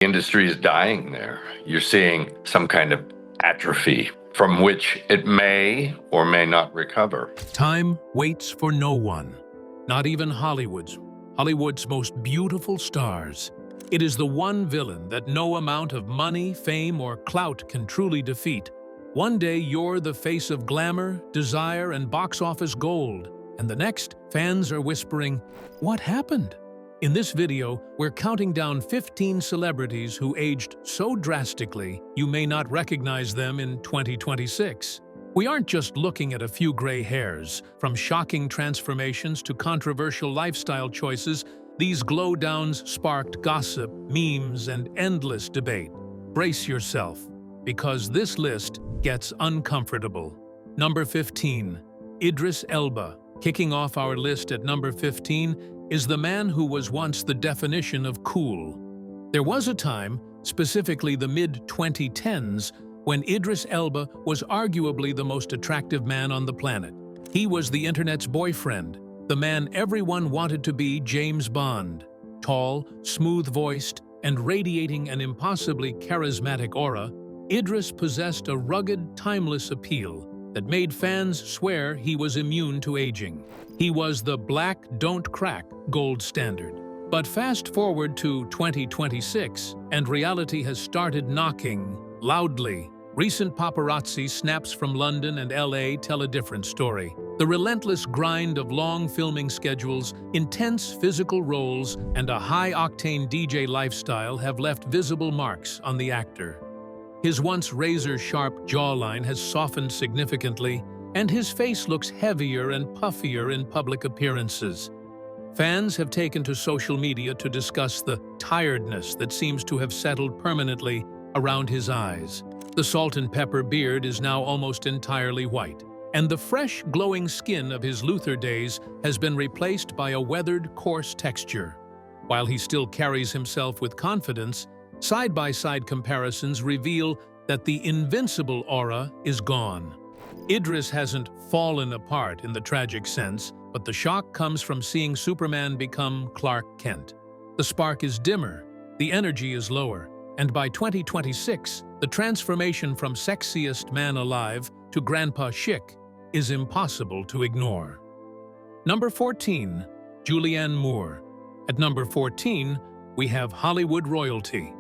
Industry is dying there. You're seeing some kind of atrophy from which it may or may not recover. Time waits for no one, not even Hollywood's most beautiful stars. It is the one villain that no amount of money, fame, or clout can truly defeat. One day you're the face of glamour, desire, and box office gold, and the next, fans are whispering, "What happened?" In this video, we're counting down 15 celebrities who aged so drastically you may not recognize them in 2026. We aren't just looking at a few gray hairs. From shocking transformations to controversial lifestyle choices, these glow-downs sparked gossip, memes, and endless debate. Brace yourself, because this list gets uncomfortable. Number 15. Idris Elba. Kicking off our list at number 15 is the man who was once the definition of cool. There was a time, specifically the mid-2010s, when Idris Elba was arguably the most attractive man on the planet. He was the internet's boyfriend, the man everyone wanted to be James Bond. Tall, smooth-voiced, and radiating an impossibly charismatic aura, Idris possessed a rugged, timeless appeal that made fans swear he was immune to aging. He was the black don't crack gold standard. But fast forward to 2026, and reality has started knocking loudly. Recent paparazzi snaps from London and LA tell a different story. The relentless grind of long filming schedules, intense physical roles, and a high-octane DJ lifestyle have left visible marks on the actor. His once razor-sharp jawline has softened significantly, and his face looks heavier and puffier in public appearances. Fans have taken to social media to discuss the tiredness that seems to have settled permanently around his eyes. The salt and pepper beard is now almost entirely white, and the fresh, glowing skin of his Luther days has been replaced by a weathered, coarse texture. While he still carries himself with confidence, side-by-side comparisons reveal that the invincible aura is gone. Idris hasn't fallen apart in the tragic sense, but the shock comes from seeing Superman become Clark Kent. The spark is dimmer, the energy is lower, and by 2026, the transformation from sexiest man alive to grandpa chic is impossible to ignore. Number 14. Julianne Moore. At number 14, we have Hollywood royalty.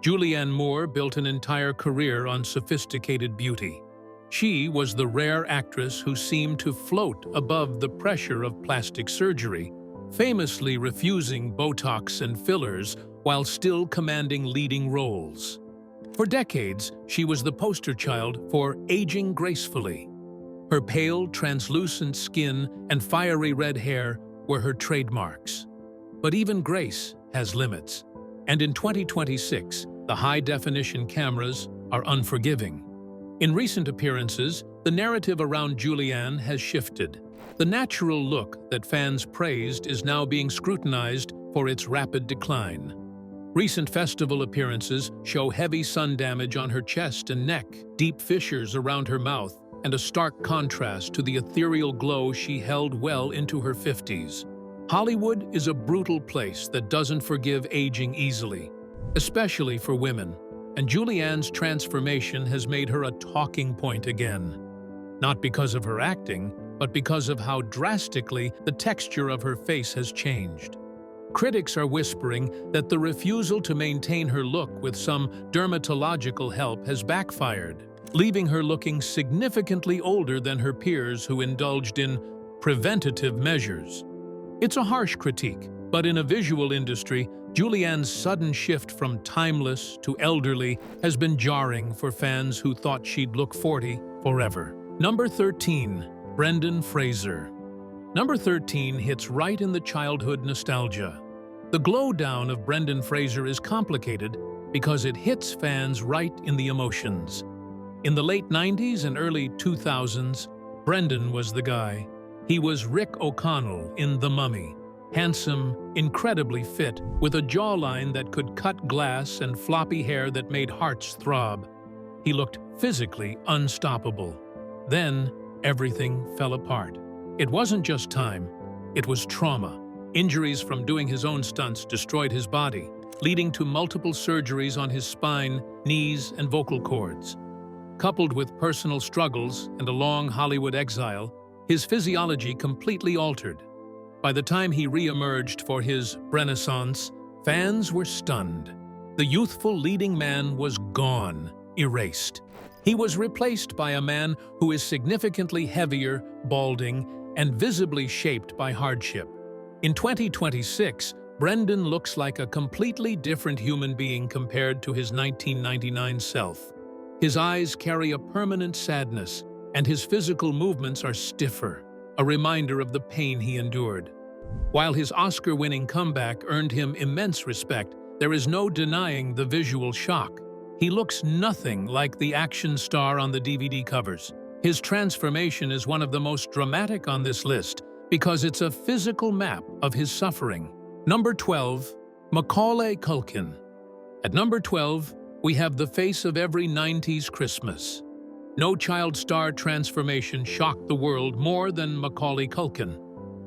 Julianne Moore built an entire career on sophisticated beauty. She was the rare actress who seemed to float above the pressure of plastic surgery, famously refusing Botox and fillers while still commanding leading roles. For decades, she was the poster child for aging gracefully. Her pale, translucent skin and fiery red hair were her trademarks. But even grace has limits, and in 2026, the high-definition cameras are unforgiving. In recent appearances, the narrative around Julianne has shifted. The natural look that fans praised is now being scrutinized for its rapid decline. Recent festival appearances show heavy sun damage on her chest and neck, deep fissures around her mouth, and a stark contrast to the ethereal glow she held well into her 50s. Hollywood is a brutal place that doesn't forgive aging easily, especially for women, and Julianne's transformation has made her a talking point again. Not because of her acting, but because of how drastically the texture of her face has changed. Critics are whispering that the refusal to maintain her look with some dermatological help has backfired, leaving her looking significantly older than her peers who indulged in preventative measures. It's a harsh critique, but in a visual industry, Julianne's sudden shift from timeless to elderly has been jarring for fans who thought she'd look 40 forever. Number 13. Brendan Fraser. Number 13 hits right in the childhood nostalgia. The glow-down of Brendan Fraser is complicated because it hits fans right in the emotions. In the late 90s and early 2000s, Brendan was the guy. He was Rick O'Connell in The Mummy. Handsome, incredibly fit, with a jawline that could cut glass and floppy hair that made hearts throb. He looked physically unstoppable. Then, everything fell apart. It wasn't just time, it was trauma. Injuries from doing his own stunts destroyed his body. leading to multiple surgeries on his spine, knees, and vocal cords. Coupled with personal struggles and a long Hollywood exile, his physiology completely altered. By the time he re-emerged for his renaissance, fans were stunned. The youthful leading man was gone, erased. He was replaced by a man who is significantly heavier, balding, and visibly shaped by hardship. In 2026, Brendan looks like a completely different human being compared to his 1999 self. His eyes carry a permanent sadness, and his physical movements are stiffer, a reminder of the pain he endured. While his Oscar-winning comeback earned him immense respect, there is no denying the visual shock. He looks nothing like the action star on the DVD covers. His transformation is one of the most dramatic on this list because it's a physical map of his suffering. Number 12, Macaulay Culkin. At number 12, we have the face of every 90s Christmas. No child star transformation shocked the world more than Macaulay Culkin.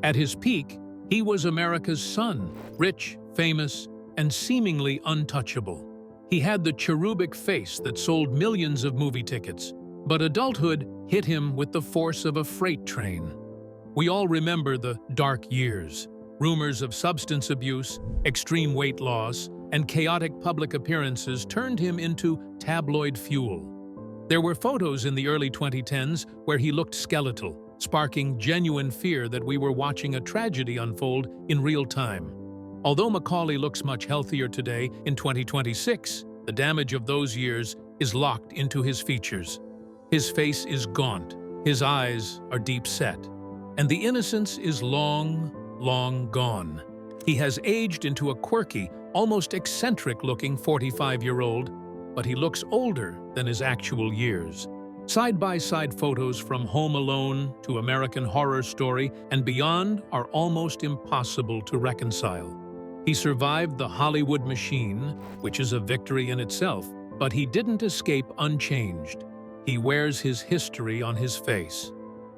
At his peak, he was America's son, rich, famous, and seemingly untouchable. He had the cherubic face that sold millions of movie tickets, but adulthood hit him with the force of a freight train. We all remember the dark years. Rumors of substance abuse, extreme weight loss, and chaotic public appearances turned him into tabloid fuel. There were photos in the early 2010s where he looked skeletal, sparking genuine fear that we were watching a tragedy unfold in real time. Although Macaulay looks much healthier today, in 2026, the damage of those years is locked into his features. His face is gaunt, his eyes are deep-set, and the innocence is long gone. He has aged into a quirky, almost eccentric-looking 45-year-old, but he looks older than his actual years. Side-by-side photos from Home Alone to American Horror Story and beyond are almost impossible to reconcile. He survived the Hollywood machine, which is a victory in itself, but he didn't escape unchanged. He wears his history on his face.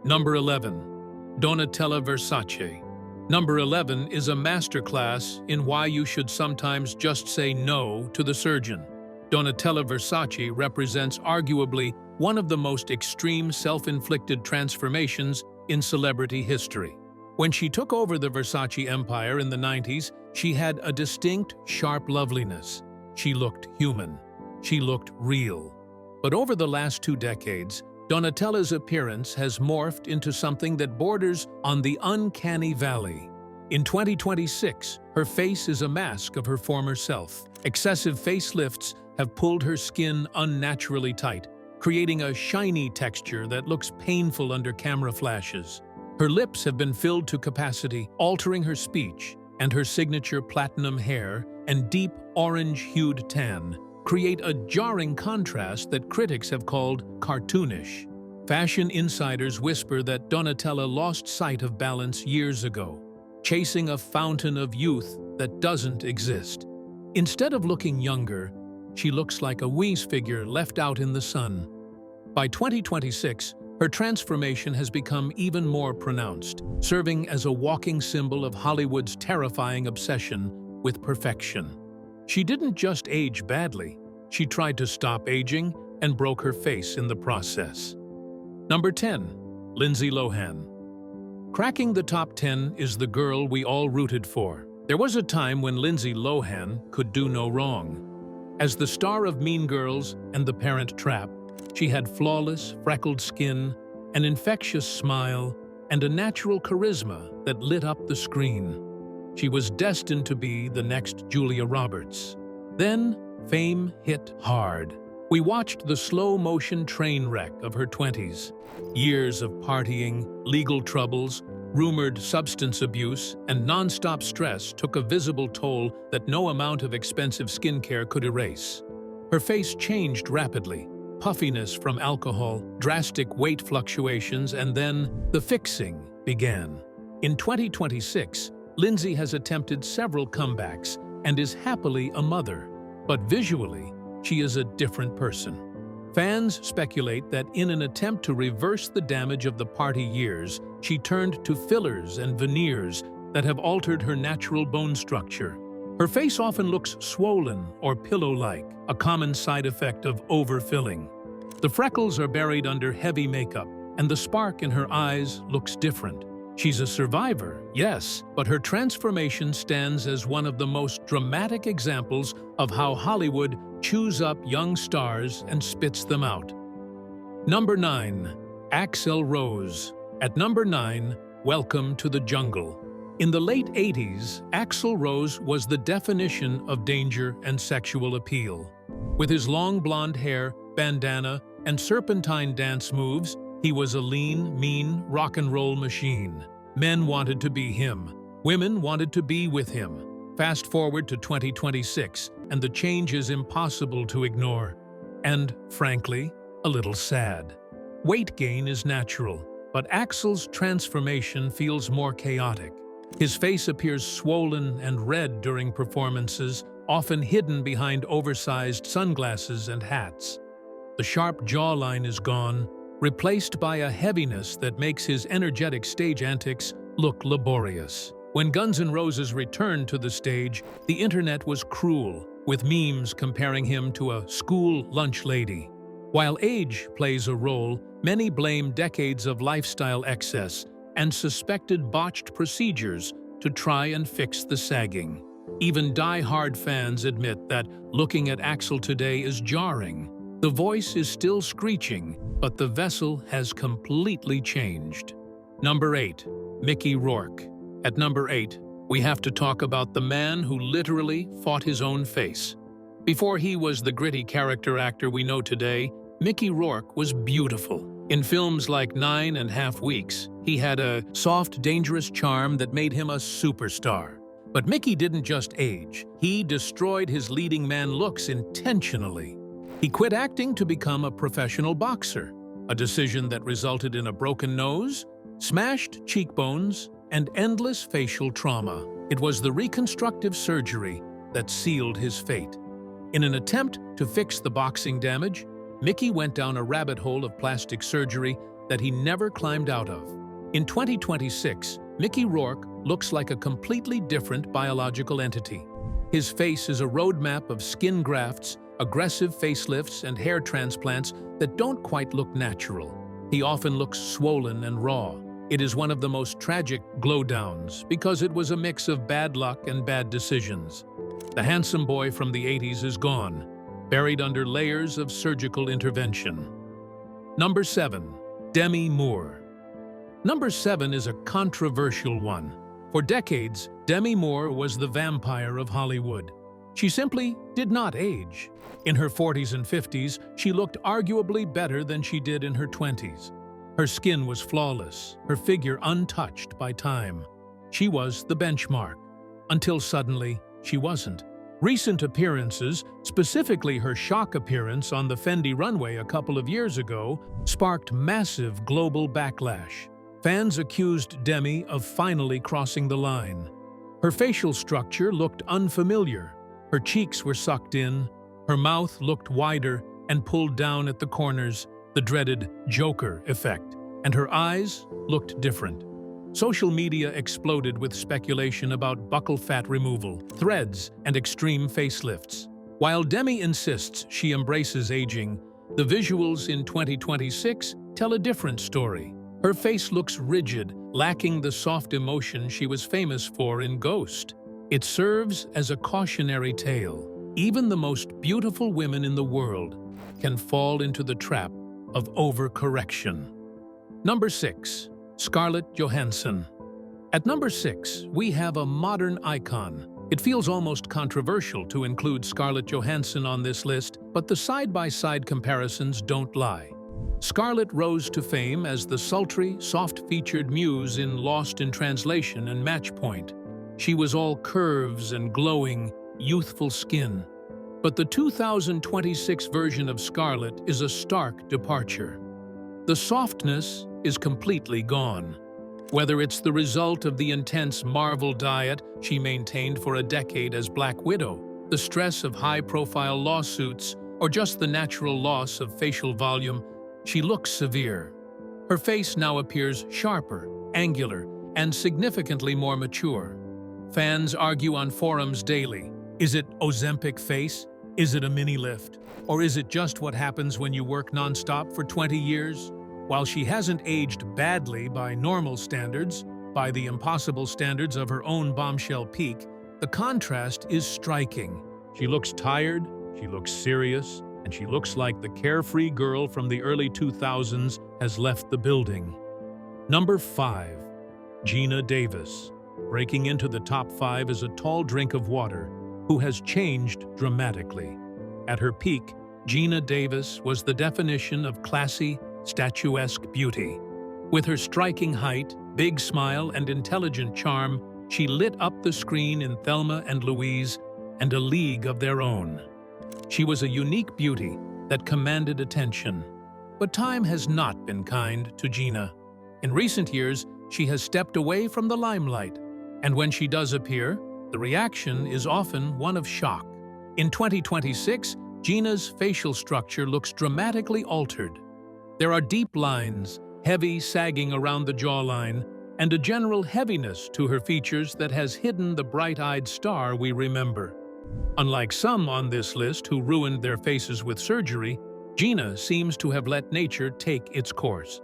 Number 11. Donatella Versace. Number 11 is a masterclass in why you should sometimes just say no to the surgeon. Donatella Versace represents arguably one of the most extreme self-inflicted transformations in celebrity history. When she took over the Versace empire in the 90s, she had a distinct, sharp loveliness. She looked human. She looked real. But over the last 2 decades, Donatella's appearance has morphed into something that borders on the uncanny valley. In 2026, her face is a mask of her former self. Excessive facelifts have pulled her skin unnaturally tight, creating a shiny texture that looks painful under camera flashes. Her lips have been filled to capacity, altering her speech, and her signature platinum hair and deep orange-hued tan create a jarring contrast that critics have called cartoonish. Fashion insiders whisper that Donatella lost sight of balance years ago, chasing a fountain of youth that doesn't exist. Instead of looking younger, she looks like a Wies figure left out in the sun. By 2026, her transformation has become even more pronounced, serving as a walking symbol of Hollywood's terrifying obsession with perfection. She didn't just age badly, she tried to stop aging and broke her face in the process. Number 10. Lindsay Lohan. Cracking the top 10 is the girl we all rooted for. There was a time when Lindsay Lohan could do no wrong. As the star of Mean Girls and The Parent Trap, she had flawless, freckled skin, an infectious smile, and a natural charisma that lit up the screen. She was destined to be the next Julia Roberts. Then, fame hit hard. We watched the slow-motion train wreck of her 20s. Years of partying, legal troubles, rumored substance abuse, and non-stop stress took a visible toll that no amount of expensive skincare could erase. Her face changed rapidly. Puffiness from alcohol, drastic weight fluctuations, and then the fixing began. In 2026, Lindsay has attempted several comebacks and is happily a mother. But visually, she is a different person. Fans speculate that in an attempt to reverse the damage of the party years, she turned to fillers and veneers that have altered her natural bone structure. Her face often looks swollen or pillow-like, a common side effect of overfilling. The freckles are buried under heavy makeup, and the spark in her eyes looks different. She's a survivor, yes, but her transformation stands as one of the most dramatic examples of how Hollywood chews up young stars and spits them out. Number 9. Axl Rose. At number 9, Welcome to the Jungle. In the late 80s, Axl Rose was the definition of danger and sexual appeal. With his long blonde hair, bandana, and serpentine dance moves, he was a lean, mean rock and roll machine. Men wanted to be him. Women wanted to be with him. Fast forward to 2026, and the change is impossible to ignore. And, frankly, a little sad. Weight gain is natural, but Axl's transformation feels more chaotic. His face appears swollen and red during performances, often hidden behind oversized sunglasses and hats. The sharp jawline is gone, replaced by a heaviness that makes his energetic stage antics look laborious. When Guns N' Roses returned to the stage, the internet was cruel, with memes comparing him to a school lunch lady. While age plays a role, many blame decades of lifestyle excess and suspected botched procedures to try and fix the sagging. Even die-hard fans admit that looking at Axl today is jarring. The voice is still screeching, but the vessel has completely changed. Number 8. Mickey Rourke. At number 8, we have to talk about the man who literally fought his own face. Before he was the gritty character actor we know today, Mickey Rourke was beautiful. In films like 9½ Weeks, he had a soft, dangerous charm that made him a superstar. But Mickey didn't just age. He destroyed his leading man looks intentionally. He quit acting to become a professional boxer, a decision that resulted in a broken nose, smashed cheekbones, and endless facial trauma. It was the reconstructive surgery that sealed his fate. In an attempt to fix the boxing damage, Mickey went down a rabbit hole of plastic surgery that he never climbed out of. In 2026, Mickey Rourke looks like a completely different biological entity. His face is a roadmap of skin grafts, aggressive facelifts, and hair transplants that don't quite look natural. He often looks swollen and raw. It is one of the most tragic glow-downs because it was a mix of bad luck and bad decisions. The handsome boy from the 80s is gone, buried under layers of surgical intervention. Number 7. Demi Moore. Number 7 is a controversial one. For decades, Demi Moore was the vampire of Hollywood. She simply did not age. In her 40s and 50s, she looked arguably better than she did in her 20s. Her skin was flawless, her figure untouched by time. She was the benchmark, until suddenly she wasn't. Recent appearances, specifically her shock appearance on the Fendi runway a couple of years ago, sparked massive global backlash. Fans accused Demi of finally crossing the line. Her facial structure looked unfamiliar. Her cheeks were sucked in, her mouth looked wider and pulled down at the corners, the dreaded Joker effect, and her eyes looked different. Social media exploded with speculation about buccal fat removal, threads, and extreme facelifts. While Demi insists she embraces aging, the visuals in 2026 tell a different story. Her face looks rigid, lacking the soft emotion she was famous for in Ghost. It serves as a cautionary tale. Even the most beautiful women in the world can fall into the trap of overcorrection. Number 6. Scarlett Johansson. At number 6, we have a modern icon. It feels almost controversial to include Scarlett Johansson on this list, but the side-by-side comparisons don't lie. Scarlett rose to fame as the sultry, soft-featured muse in Lost in Translation and Match Point. She was all curves and glowing, youthful skin. But the 2026 version of Scarlett is a stark departure. The softness is completely gone. Whether it's the result of the intense Marvel diet she maintained for a decade as Black Widow, the stress of high-profile lawsuits, or just the natural loss of facial volume, she looks severe. Her face now appears sharper, angular, and significantly more mature. Fans argue on forums daily. Is it Ozempic face? Is it a mini lift? Or is it just what happens when you work nonstop for 20 years? While she hasn't aged badly by normal standards, by the impossible standards of her own bombshell peak, the contrast is striking. She looks tired, she looks serious, and she looks like the carefree girl from the early 2000s has left the building. Number 5. Geena Davis. Breaking into the top 5 is a tall drink of water who has changed dramatically. At her peak, Geena Davis was the definition of classy, statuesque beauty. With her striking height, big smile, and intelligent charm, she lit up the screen in Thelma and Louise and A League of Their Own. She was a unique beauty that commanded attention. But time has not been kind to Geena. In recent years, she has stepped away from the limelight, and when she does appear, the reaction is often one of shock. In 2026, Geena's facial structure looks dramatically altered. There are deep lines, heavy sagging around the jawline, and a general heaviness to her features that has hidden the bright-eyed star we remember. Unlike some on this list who ruined their faces with surgery, Geena seems to have let nature take its course.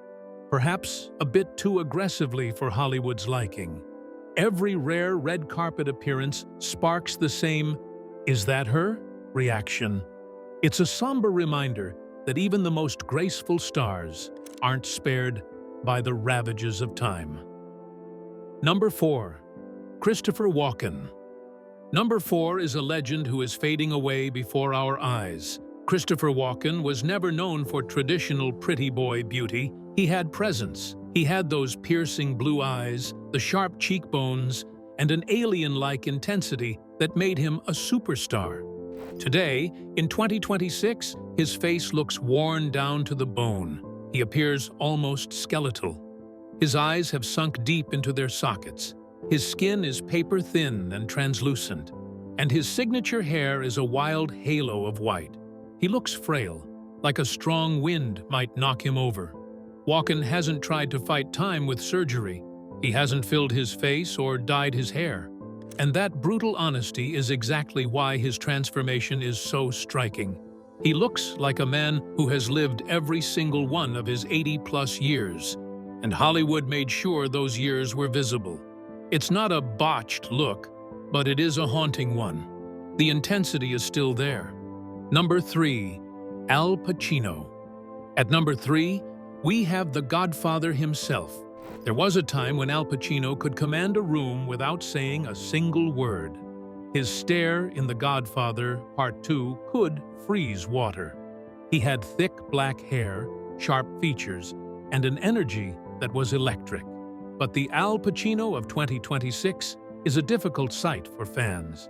Perhaps a bit too aggressively for Hollywood's liking. Every rare red carpet appearance sparks the same "is that her?" reaction. It's a somber reminder that even the most graceful stars aren't spared by the ravages of time. Number 4. Christopher Walken. Number 4 is a legend who is fading away before our eyes. Christopher Walken was never known for traditional pretty boy beauty. He had presence. He had those piercing blue eyes, the sharp cheekbones, and an alien-like intensity that made him a superstar. Today, in 2026, his face looks worn down to the bone. He appears almost skeletal. His eyes have sunk deep into their sockets. His skin is paper-thin and translucent, and his signature hair is a wild halo of white. He looks frail, like a strong wind might knock him over. Walken hasn't tried to fight time with surgery. He hasn't filled his face or dyed his hair. And that brutal honesty is exactly why his transformation is so striking. He looks like a man who has lived every single one of his 80-plus years, and Hollywood made sure those years were visible. It's not a botched look, but it is a haunting one. The intensity is still there. Number 3. Al Pacino. At number 3, we have the Godfather himself. There was a time when Al Pacino could command a room without saying a single word. His stare in The Godfather Part 2 could freeze water. He had thick black hair, sharp features, and an energy that was electric. But the Al Pacino of 2026 is a difficult sight for fans.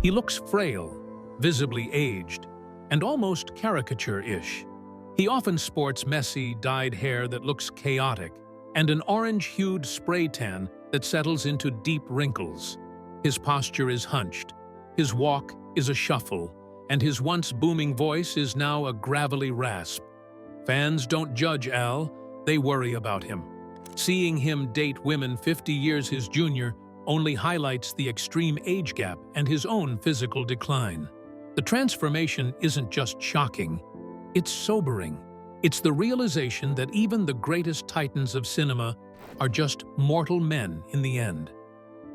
He looks frail, visibly aged, and almost caricature-ish. He often sports messy, dyed hair that looks chaotic, and an orange-hued spray tan that settles into deep wrinkles. His posture is hunched, his walk is a shuffle, and his once booming voice is now a gravelly rasp. Fans don't judge Al, they worry about him. Seeing him date women 50 years his junior only highlights the extreme age gap and his own physical decline. The transformation isn't just shocking, it's sobering. It's the realization that even the greatest titans of cinema are just mortal men in the end.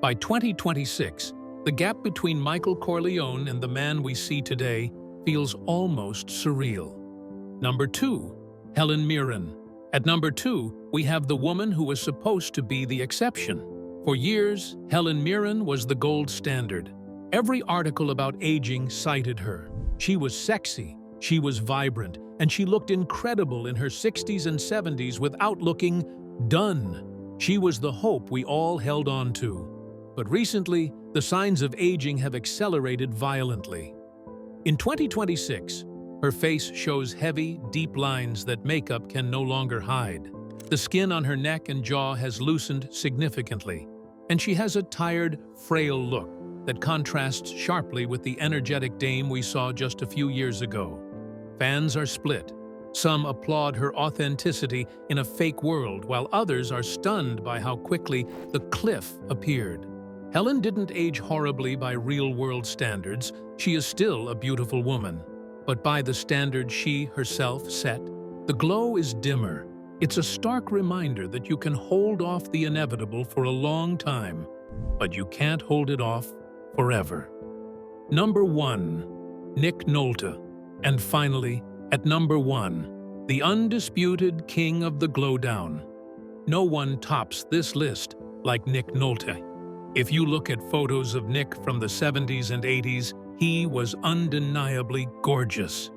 By 2026, the gap between Michael Corleone and the man we see today feels almost surreal. Number 2. Helen Mirren. At number 2, we have the woman who was supposed to be the exception. For years, Helen Mirren was the gold standard. Every article about aging cited her. She was sexy, she was vibrant, and she looked incredible in her 60s and 70s without looking done. She was the hope we all held on to. But recently, the signs of aging have accelerated violently. In 2026, her face shows heavy, deep lines that makeup can no longer hide. The skin on her neck and jaw has loosened significantly, and she has a tired, frail look that contrasts sharply with the energetic dame we saw just a few years ago. Fans are split. Some applaud her authenticity in a fake world, while others are stunned by how quickly the cliff appeared. Helen didn't age horribly by real-world standards. She is still a beautiful woman. But by the standards she herself set, the glow is dimmer. It's a stark reminder that you can hold off the inevitable for a long time, but you can't hold it off forever. Number 1. Nick Nolte. And finally, at number 1, the undisputed king of the glowdown. No one tops this list like Nick Nolte. If you look at photos of Nick from the 70s and 80s, he was undeniably gorgeous.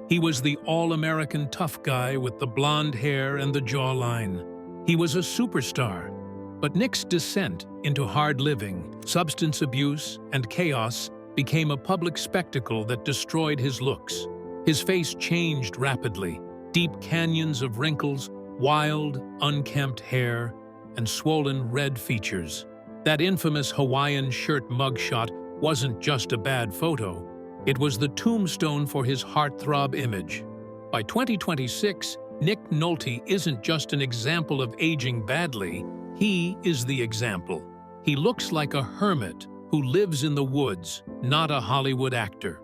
He was the all-American tough guy with the blonde hair and the jawline. He was a superstar. But Nick's descent into hard living, substance abuse, and chaos became a public spectacle that destroyed his looks. His face changed rapidly, deep canyons of wrinkles, wild, unkempt hair, and swollen red features. That infamous Hawaiian shirt mugshot wasn't just a bad photo. It was the tombstone for his heartthrob image. By 2026, Nick Nolte isn't just an example of aging badly, he is the example. He looks like a hermit who lives in the woods, not a Hollywood actor.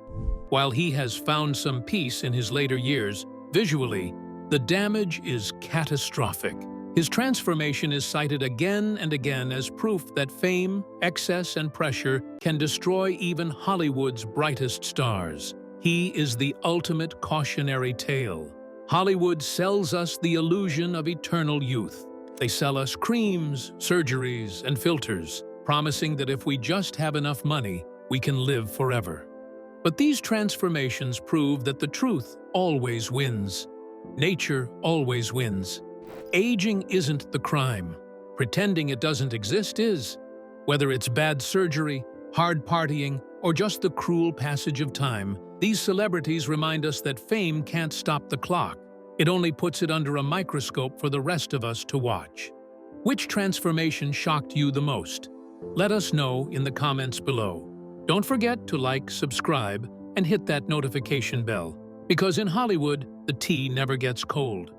While he has found some peace in his later years, visually, the damage is catastrophic. His transformation is cited again and again as proof that fame, excess, and pressure can destroy even Hollywood's brightest stars. He is the ultimate cautionary tale. Hollywood sells us the illusion of eternal youth. They sell us creams, surgeries, and filters, promising that if we just have enough money, we can live forever. But these transformations prove that the truth always wins. Nature always wins. Aging isn't the crime. Pretending it doesn't exist is. Whether it's bad surgery, hard partying, or just the cruel passage of time, these celebrities remind us that fame can't stop the clock. It only puts it under a microscope for the rest of us to watch. Which transformation shocked you the most? Let us know in the comments below. Don't forget to like, subscribe, and hit that notification bell, because in Hollywood, the tea never gets cold.